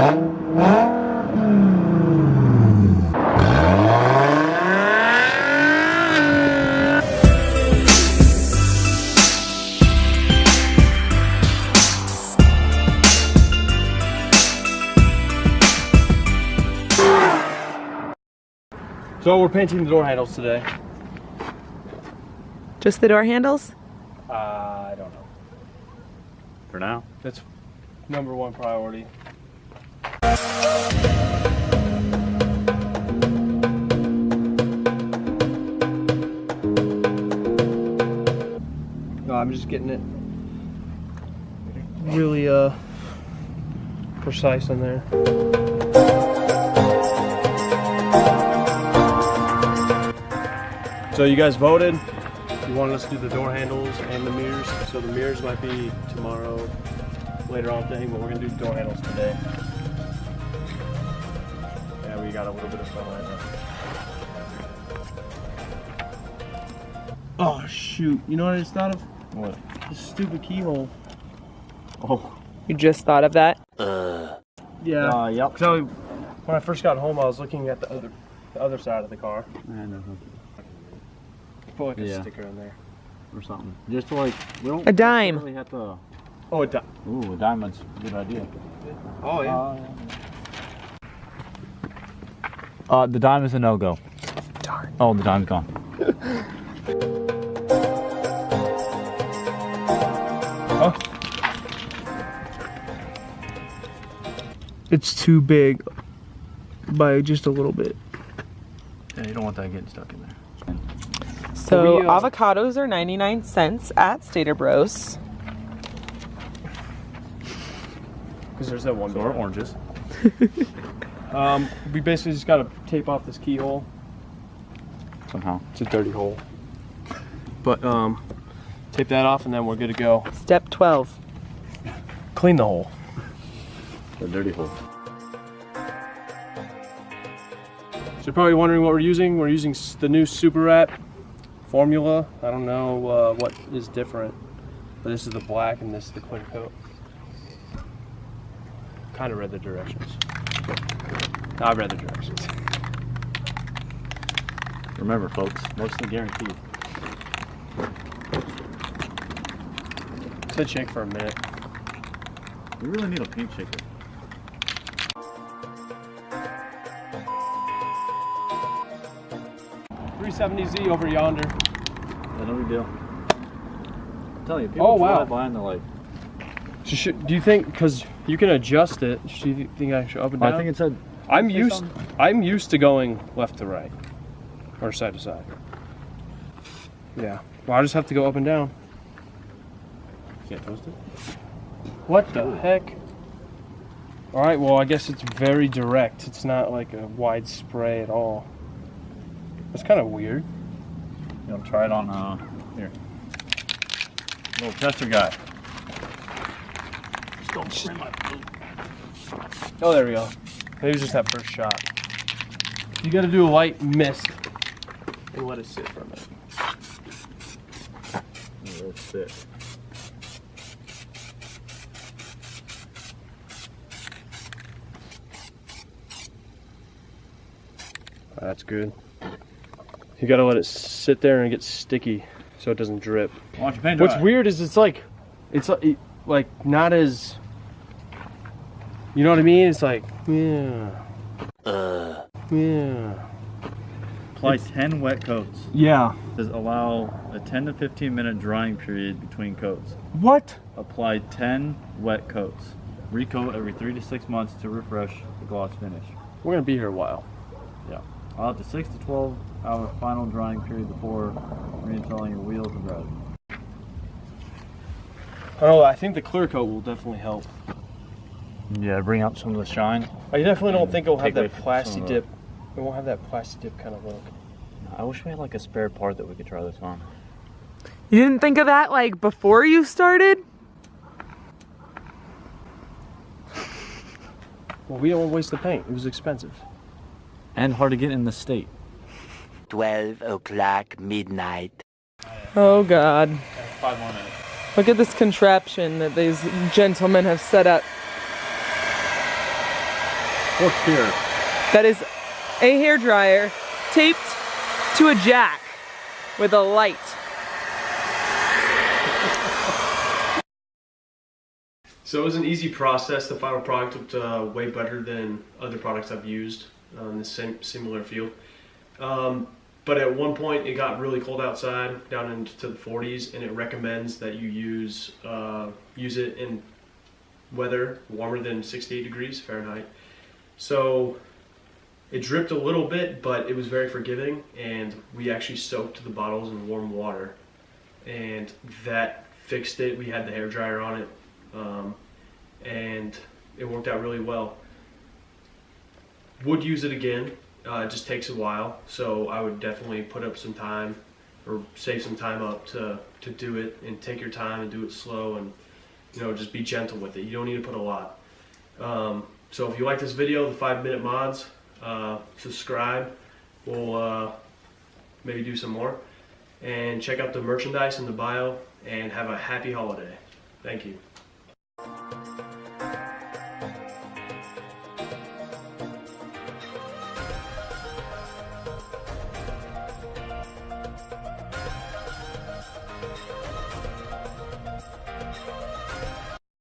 So we're painting the door handles today. Just the door handles? I don't know. For now. That's #1 priority. No, I'm just getting it really precise in there. So you guys voted. You wanted us to do the door handles and the mirrors. So the mirrors might be tomorrow, later on thing, but we're gonna do the door handles today. Yeah, we got a little bit of fun right now. Oh shoot! You know what I just thought of? What? This stupid keyhole. Oh. You just thought of that? Yeah. Yep. So when I first got home, I was looking at the other side of the car. I know. Put like a sticker in there. Or something. Just to like, we don't A dime. really have to. Oh, a dime. Ooh, a diamond's a good idea. Oh yeah. The dime is a no-go. Darn. Oh, the dime's gone. Huh? It's too big by just a little bit. Yeah, you don't want that getting stuck in there. So avocados are 99 cents at Stater Bros. Because there's that one. So are oranges. We basically just gotta tape off this keyhole. Somehow. It's a dirty hole. But tape that off and then we're good to go. Step 12. Clean the hole. The dirty hole. So you're probably wondering what we're using. We're using the new Superwrap formula. I don't know what is different, but this is the black and this is the clear coat. Kind of read the directions. No, I read the directions. Remember, folks, mostly guaranteed. Said shake for a minute. We really need a paint shaker. .370Z over yonder. Yeah, no big deal. I'm telling you, people Oh, wow. drive by and they're like, So do you think, because you can adjust it, do you think I should up and down? I think it said. I'm used to going left to right or side to side. Yeah. Well, I just have to go up and down. Can't toast it? What the heck? All right. Well, I guess it's very direct. It's not like a wide spray at all. That's kind of weird. You want to try it on, here. Little tester guy. Just don't spray my food. Oh, there we go. Maybe just that first shot. You got to do a light mist and let it sit for a minute. Let it sit. That's good. You got to let it sit there and get sticky so it doesn't drip. Why don't you paint What's dry? weird is it's like not as, you know what I mean? It's like, yeah. Yeah. Apply 10 wet coats. Yeah. Says allow a 10 to 15 minute drying period between coats. What? Apply 10 wet coats. Recoat every 3 to 6 months to refresh the gloss finish. We're gonna be here a while. Yeah. Allow up to 6 to 12 hour final drying period before reinstalling your wheels and rod. Oh, I think the clear coat will definitely help. Yeah, bring out some of the shine. I definitely don't think it'll have Take away that some plasti of the- dip. It won't have that plasti dip kind of look. I wish we had like a spare part that we could try this on. You didn't think of that like before you started? Well, we don't want to waste the paint. It was expensive. And hard to get in the state. 12 o'clock midnight. Oh God. 5 more minutes. Look at this contraption that these gentlemen have set up. Forked here. That is a hair dryer taped to a jack with a light. So it was an easy process. The final product looked way better than other products I've used in the same similar field. But at one point it got really cold outside, down into the 40s, and it recommends that you use it in weather warmer than 68 degrees Fahrenheit. So it dripped a little bit, but it was very forgiving, and we actually soaked the bottles in warm water, and that fixed it. We had the hair dryer on it, and it worked out really well. Would use it again. It just takes a while, so I would definitely put up some time or save some time up to do it, and take your time and do it slow, and just be gentle with it. You don't need to put a lot. So if you like this video, the 5-minute mods, subscribe. We'll maybe do some more, and check out the merchandise in the bio, and have a happy holiday. Thank you.